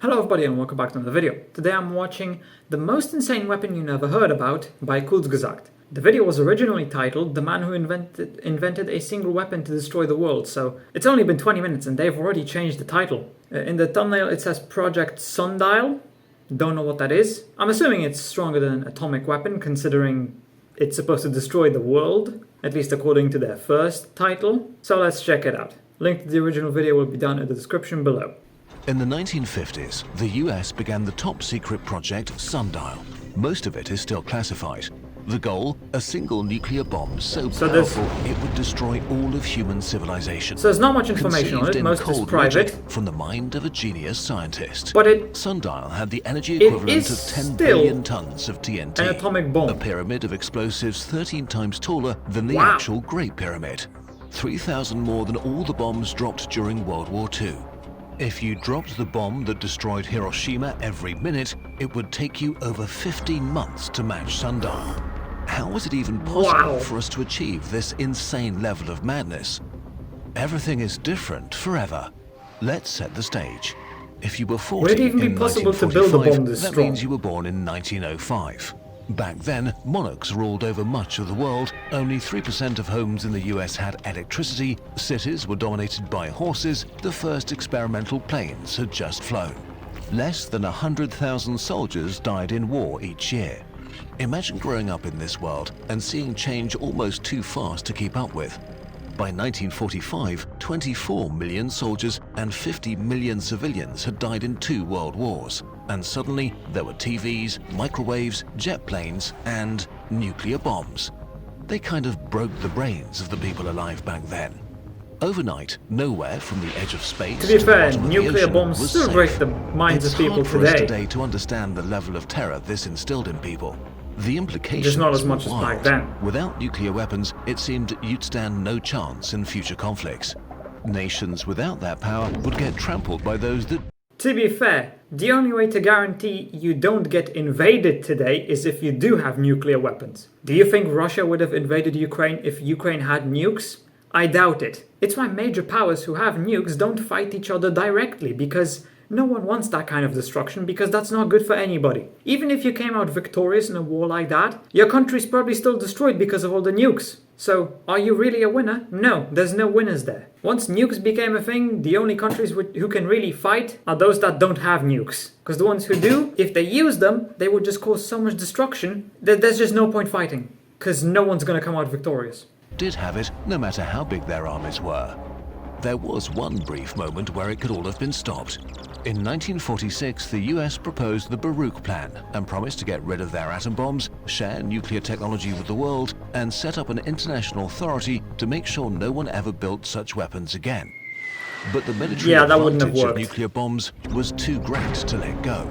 Hello everybody and welcome back to another video. Today I'm watching The Most Insane Weapon You Never Heard About by Kurzgesagt. The video was originally titled The Man Who Invented a Single Weapon to Destroy the World, so it's only been 20 minutes and they've already changed the title. In the thumbnail it says Project Sundial. Don't know what that is. I'm assuming it's stronger than an atomic weapon considering it's supposed to destroy the world, at least according to their first title. So let's check it out. Link to the original video will be down in the description below. In the 1950s, the US began the top-secret project Sundial. Most of it is still classified. The goal, a single nuclear bomb so powerful it would destroy all of human civilization. So there's not much information on it, most is private. From the mind of a genius scientist. But Sundial had the energy equivalent of 10 billion tons of TNT. An atomic bomb. A pyramid of explosives 13 times taller than the actual Great Pyramid. 3,000 more than all the bombs dropped during World War II. If you dropped the bomb that destroyed Hiroshima every minute, it would take you over 15 months to match Sundial. How was it even possible for us to achieve this insane level of madness? Everything is different forever. Let's set the stage. If you were 40 would it even be possible to build a bomb this strong? That means you were born in 1905. Back then, monarchs ruled over much of the world. Only 3% of homes in the US had electricity, cities were dominated by horses, the first experimental planes had just flown. Less than 100,000 soldiers died in war each year. Imagine growing up in this world and seeing change almost too fast to keep up with. By 1945, 24 million soldiers and 50 million civilians had died in 2 world wars. And suddenly, there were TVs, microwaves, jet planes, and nuclear bombs. They kind of broke the brains of the people alive back then. Overnight, nowhere from the edge of space to be fair, the nuclear bombs was still safe. break the minds of people It's hard for us today. today to understand the level of terror this instilled in people. The implications just not as much were as back wild. then. Without nuclear weapons, it seemed you'd stand no chance in future conflicts. Nations without that power would get trampled by those that... To be fair, the only way to guarantee you don't get invaded today is if you do have nuclear weapons. Do you think Russia would have invaded Ukraine if Ukraine had nukes? I doubt it. It's why major powers who have nukes don't fight each other directly, because no one wants that kind of destruction, because that's not good for anybody. Even if you came out victorious in a war like that, your country's probably still destroyed because of all the nukes. So, are you really a winner? No, there's no winners there. Once nukes became a thing, the only countries who can really fight are those that don't have nukes. Because the ones who do, if they use them, they would just cause so much destruction that there's just no point fighting. Because no one's gonna come out victorious. did have it, no matter how big their armies were. There was one brief moment where it could all have been stopped. In 1946, the US proposed the Baruch Plan and promised to get rid of their atom bombs, share nuclear technology with the world, and set up an international authority to make sure no one ever built such weapons again. But the military advantage of nuclear bombs was too great to let go.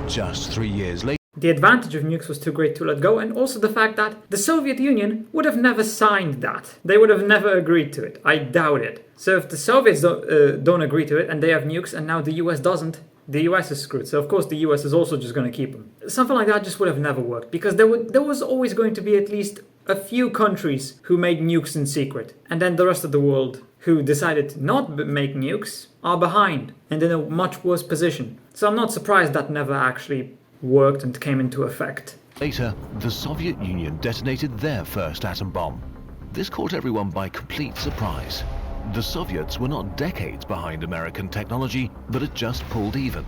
Just 3 years later, the advantage of nukes was too great to let go, and also the fact that the Soviet Union would have never signed that. They would have never agreed to it. I doubt it. So if the Soviets don't agree to it and they have nukes and now the US doesn't, the US is screwed. So of course the US is also just going to keep them. Something like that just would have never worked, because there was always going to be at least a few countries who made nukes in secret, and then the rest of the world who decided to not make nukes are behind and in a much worse position. So I'm not surprised that never actually worked and came into effect. Later, the Soviet Union detonated their first atom bomb. This caught everyone by complete surprise. The Soviets were not decades behind American technology, but had just pulled even.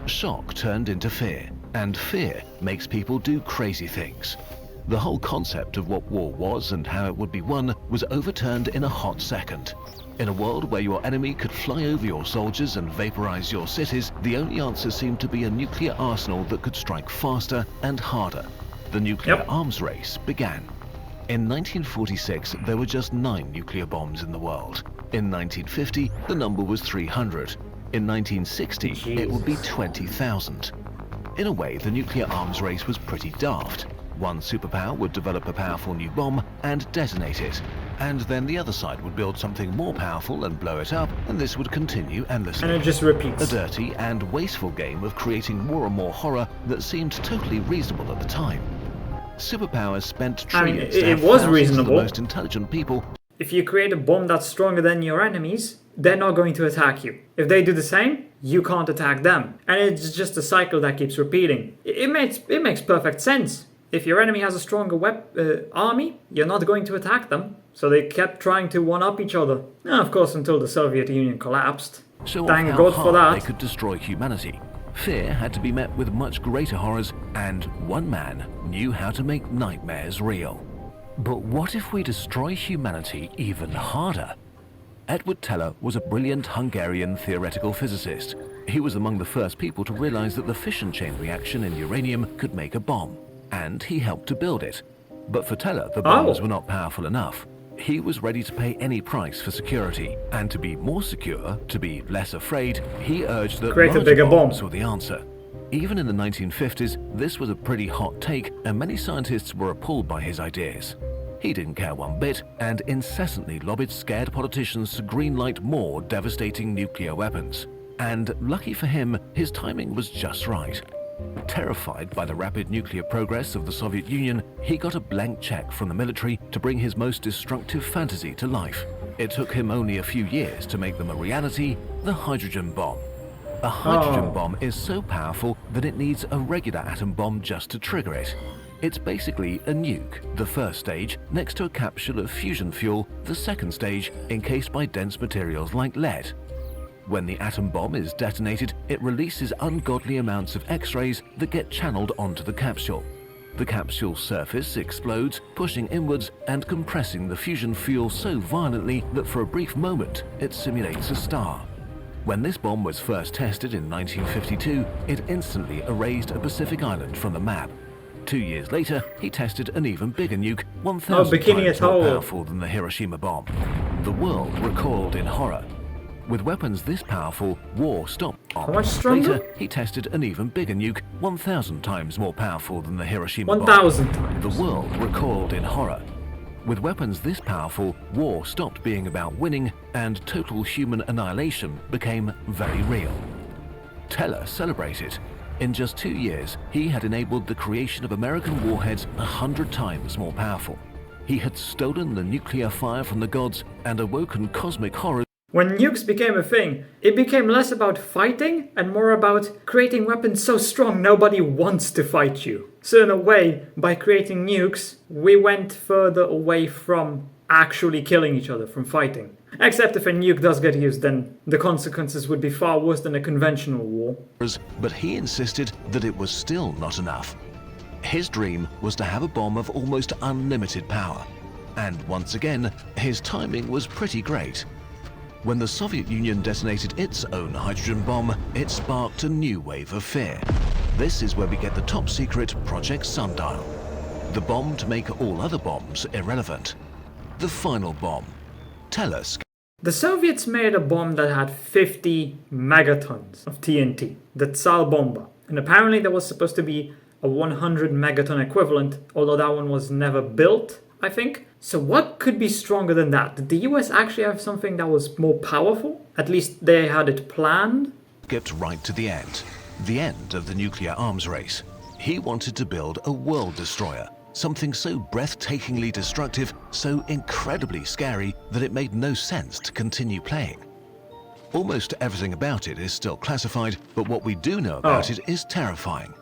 Shock turned into fear, and fear makes people do crazy things. The whole concept of what war was and how it would be won was overturned in a hot second. In a world where your enemy could fly over your soldiers and vaporize your cities, the only answer seemed to be a nuclear arsenal that could strike faster and harder. The nuclear arms race began. In 1946, there were just 9 nuclear bombs in the world. In 1950, the number was 300. In 1960, it would be 20,000. In a way, the nuclear arms race was pretty daft. One superpower would develop a powerful new bomb and detonate it, and then the other side would build something more powerful and blow it up, and this would continue endlessly. And it just repeats. A dirty and wasteful game of creating more and more horror that seemed totally reasonable at the time. Superpowers spent trillions to have thousands of the most intelligent people. If you create a bomb that's stronger than your enemies, they're not going to attack you. If they do the same, you can't attack them. And it's just a cycle that keeps repeating. It makes perfect sense. If your enemy has a stronger army, you're not going to attack them. So they kept trying to one-up each other. And of course, until the Soviet Union collapsed. Show off Thank how God for hard that. they could destroy humanity. Fear had to be met with much greater horrors, and one man knew how to make nightmares real. But what if we destroy humanity even harder? Edward Teller was a brilliant Hungarian theoretical physicist. He was among the first people to realize that the fission chain reaction in uranium could make a bomb, and he helped to build it. But for Teller, the bombs were not powerful enough. He was ready to pay any price for security, and to be more secure, to be less afraid, he urged that create a larger bigger bombs bomb. were the answer. Even in the 1950s, this was a pretty hot take, and many scientists were appalled by his ideas. He didn't care one bit, and incessantly lobbied scared politicians to greenlight more devastating nuclear weapons. And lucky for him, his timing was just right. Terrified by the rapid nuclear progress of the Soviet Union, he got a blank check from the military to bring his most destructive fantasy to life. It took him only a few years to make them a reality: the hydrogen bomb. A hydrogen bomb is so powerful that it needs a regular atom bomb just to trigger it. It's basically a nuke, the first stage next to a capsule of fusion fuel, the second stage encased by dense materials like lead. When the atom bomb is detonated, it releases ungodly amounts of X-rays that get channeled onto the capsule. The capsule's surface explodes, pushing inwards and compressing the fusion fuel so violently that for a brief moment it simulates a star. When this bomb was first tested in 1952, it instantly erased a Pacific island from the map. 2 years later, he tested an even bigger nuke, 1,000 times more powerful than the Hiroshima bomb. The world recoiled in horror. With weapons this powerful, war stopped. How much stronger? Later, he tested an even bigger nuke, 1,000 times more powerful than the Hiroshima bomb. 1,000 times. The world recoiled in horror. With weapons this powerful, war stopped being about winning, and total human annihilation became very real. Teller celebrated. In just 2 years, he had enabled the creation of American warheads 100 times more powerful. He had stolen the nuclear fire from the gods and awoken cosmic horrors. When nukes became a thing, it became less about fighting and more about creating weapons so strong nobody wants to fight you. So in a way, by creating nukes, we went further away from actually killing each other, from fighting. Except if a nuke does get used, then the consequences would be far worse than a conventional war. But he insisted that it was still not enough. His dream was to have a bomb of almost unlimited power. And once again, his timing was pretty great. When the Soviet Union detonated its own hydrogen bomb, it sparked a new wave of fear. This is where we get the top-secret Project Sundial, the bomb to make all other bombs irrelevant. The final bomb. Tell us. The Soviets made a bomb that had 50 megatons of TNT, the Tsar Bomba. And apparently there was supposed to be a 100 megaton equivalent, although that one was never built, I think. So what could be stronger than that? Did the US actually have something that was more powerful? At least they had it planned? Skipped right to the end of the nuclear arms race. He wanted to build a world destroyer, something so breathtakingly destructive, so incredibly scary that it made no sense to continue playing. Almost everything about it is still classified, but what we do know about it is terrifying.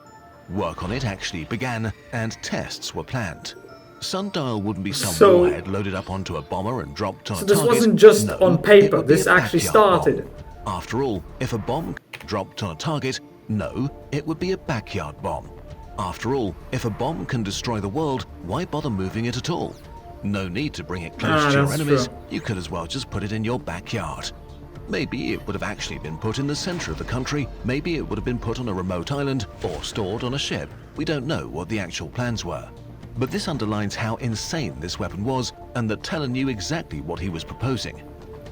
Work on it actually began, and tests were planned. Sundial wouldn't be some warhead loaded up onto a bomber and dropped on a target. So this wasn't just on paper, this actually started. Bomb. After all, if a bomb dropped on a target, no, it would be a backyard bomb. After all, if a bomb can destroy the world, why bother moving it at all? No need to bring it close to your enemies, you could as well just put it in your backyard. Maybe it would have actually been put in the center of the country, maybe it would have been put on a remote island or stored on a ship. We don't know what the actual plans were. But this underlines how insane this weapon was, and that Teller knew exactly what he was proposing.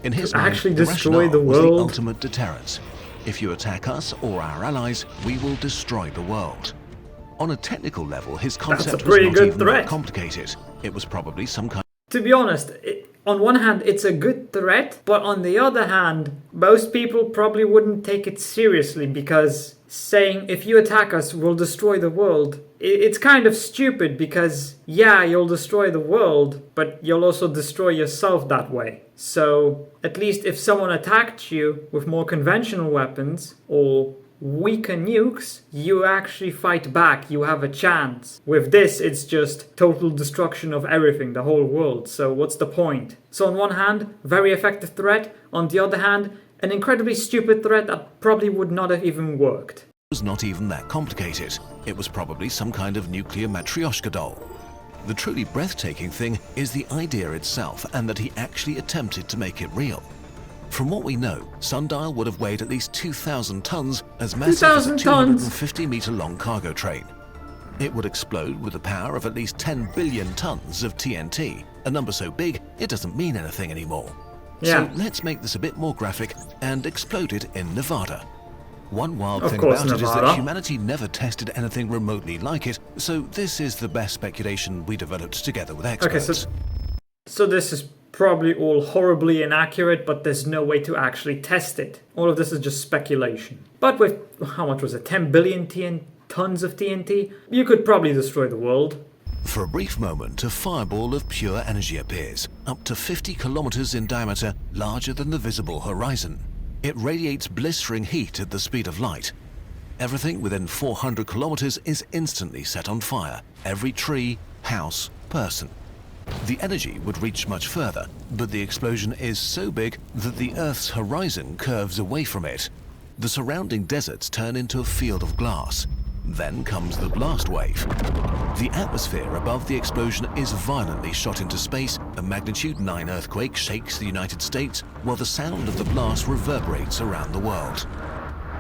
In his mind, actually the destroy the rationale was world. the ultimate deterrence. If you attack us or our allies, we will destroy the world. On a technical level, his concept was not even that complicated. It was probably some kind. To be honest, on one hand, it's a good threat, but on the other hand, most people probably wouldn't take it seriously because saying, if you attack us, we'll destroy the world. It's kind of stupid because, yeah, you'll destroy the world, but you'll also destroy yourself that way. So, at least if someone attacked you with more conventional weapons or weaker nukes, you actually fight back, you have a chance. With this, it's just total destruction of everything, the whole world, so what's the point? So on one hand, very effective threat, on the other hand, an incredibly stupid threat that probably would not have even worked. It was not even that complicated. It was probably some kind of nuclear Matryoshka doll. The truly breathtaking thing is the idea itself and that he actually attempted to make it real. From what we know, Sundial would have weighed at least 2,000 tons, as massive as a 250-meter-long cargo train. It would explode with the power of at least 10 billion tons of TNT, a number so big it doesn't mean anything anymore. Yeah. So let's make this a bit more graphic and explode it in Nevada. One wild Of thing course, about it is Nevada. that humanity never tested anything remotely like it, so this is the best speculation we developed together with experts. Okay, so this is probably all horribly inaccurate, but there's no way to actually test it. All of this is just speculation. But with, how much was it, 10 billion tons of TNT? You could probably destroy the world. For a brief moment, a fireball of pure energy appears, up to 50 kilometers in diameter, larger than the visible horizon. It radiates blistering heat at the speed of light. Everything within 400 kilometers is instantly set on fire. Every tree, house, person. The energy would reach much further, but the explosion is so big that the Earth's horizon curves away from it. The surrounding deserts turn into a field of glass. Then comes the blast wave. The atmosphere above the explosion is violently shot into space. A magnitude 9 earthquake shakes the United States, while the sound of the blast reverberates around the world.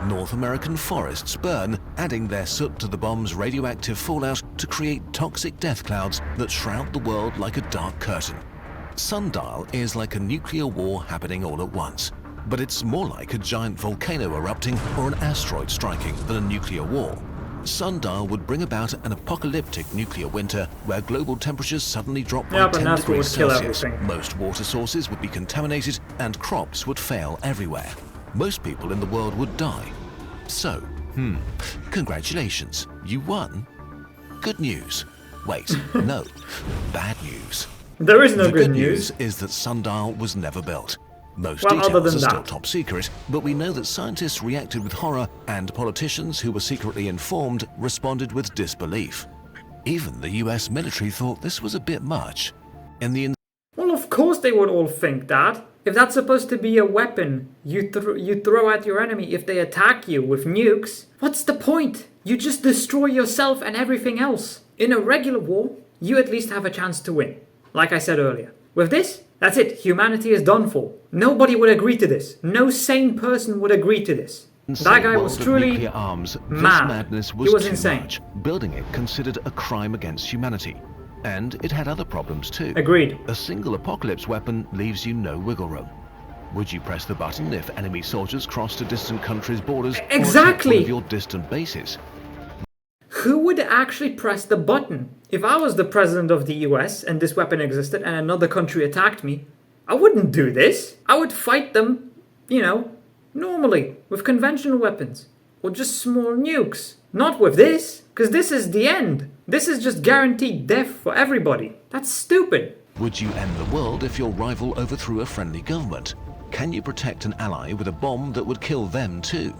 North American forests burn, adding their soot to the bomb's radioactive fallout to create toxic death clouds that shroud the world like a dark curtain. Sundial is like a nuclear war happening all at once, but it's more like a giant volcano erupting or an asteroid striking than a nuclear war. Sundial would bring about an apocalyptic nuclear winter where global temperatures suddenly drop by 10 degrees Celsius. Most water sources would be contaminated and crops would fail everywhere. Most people in the world would die. So, congratulations, you won. Good news. Wait, no, bad news. There is no The good news. is that Sundial was never built. Most Well, other details than are still that. top secret, but we know that scientists reacted with horror and politicians who were secretly informed responded with disbelief. Even the US military thought this was a bit much. In the Well, of course they would all think that. If that's supposed to be a weapon you throw at your enemy if they attack you with nukes, what's the point? You just destroy yourself and everything else. In a regular war, you at least have a chance to win. Like I said earlier. With this, that's it. Humanity is done for. Nobody would agree to this. No sane person would agree to this. That guy was truly nuclear arms, mad. This madness was He was too insane. much. Building it considered a crime against humanity. And it had other problems too. Agreed. A single apocalypse weapon leaves you no wiggle room. Would you press the button if enemy soldiers crossed a distant country's borders or attacked one of your distant bases? Who would actually press the button? If I was the president of the US and this weapon existed and another country attacked me, I wouldn't do this. I would fight them, normally, with conventional weapons. Or just small nukes. Not with this, because this is the end. This is just guaranteed death for everybody. That's stupid. Would you end the world if your rival overthrew a friendly government? Can you protect an ally with a bomb that would kill them too?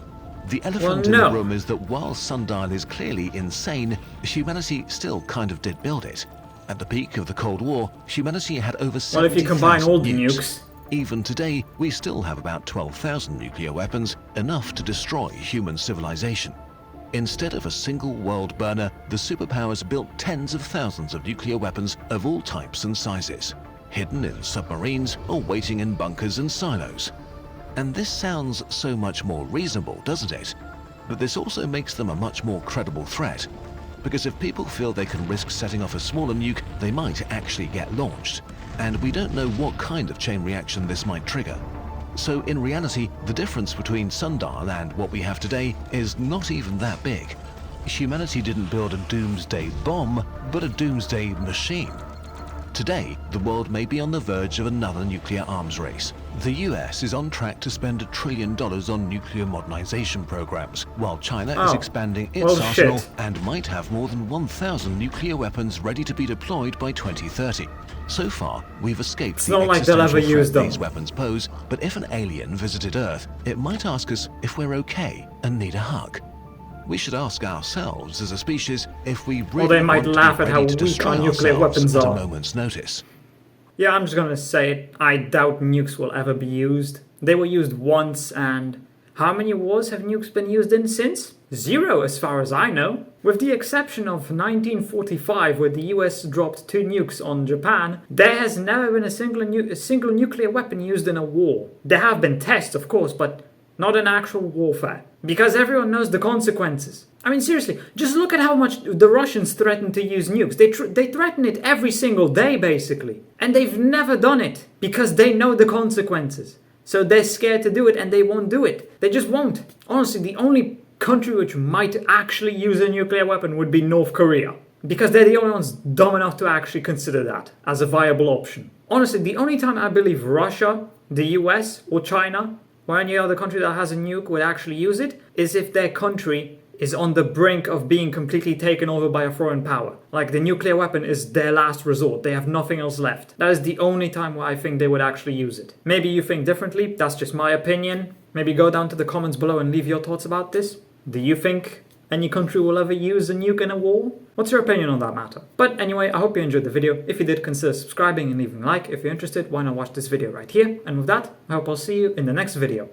The elephant in the room is that while Sundial is clearly insane, humanity still kind of did build it. At the peak of the Cold War, humanity had over 70,000 Well, if you combine all the nukes. Even today, we still have about 12,000 nuclear weapons, enough to destroy human civilization. Instead of a single world burner, the superpowers built tens of thousands of nuclear weapons of all types and sizes, hidden in submarines or waiting in bunkers and silos. And this sounds so much more reasonable, doesn't it? But this also makes them a much more credible threat. Because if people feel they can risk setting off a smaller nuke, they might actually get launched. And we don't know what kind of chain reaction this might trigger. So in reality, the difference between Sundial and what we have today is not even that big. Humanity didn't build a doomsday bomb, but a doomsday machine. Today, the world may be on the verge of another nuclear arms race. The US is on track to spend $1 trillion on nuclear modernization programs, while China is expanding its arsenal and might have more than 1,000 nuclear weapons ready to be deployed by 2030. So far, we've escaped the existential threat these weapons pose, but if an alien visited Earth, it might ask us if we're okay and need a hug. We should ask ourselves as a species if we really they might laugh at how weak our nuclear weapons are at a moment's notice. Yeah, I'm just gonna say it. I doubt nukes will ever be used. They were used once, and how many wars have nukes been used in since? 0, as far as I know. With the exception of 1945, where the US dropped 2 nukes on Japan, there has never been a single nuclear weapon used in a war. There have been tests, of course, but not in actual warfare. Because everyone knows the consequences. I mean, seriously, just look at how much the Russians threaten to use nukes. They threaten it every single day, basically. And they've never done it, because they know the consequences. So they're scared to do it, and they won't do it. They just won't. Honestly, the only country which might actually use a nuclear weapon would be North Korea. Because they're the only ones dumb enough to actually consider that as a viable option. Honestly, the only time I believe Russia, the US, or China, or any other country that has a nuke would actually use it, is if their country is on the brink of being completely taken over by a foreign power. Like, the nuclear weapon is their last resort. They have nothing else left. That is the only time where I think they would actually use it. Maybe you think differently. That's just my opinion. Maybe go down to the comments below and leave your thoughts about this. Do you think any country will ever use a nuke in a war? What's your opinion on that matter? But anyway, I hope you enjoyed the video. If you did, consider subscribing and leaving a like. If you're interested, why not watch this video right here? And with that, I hope I'll see you in the next video.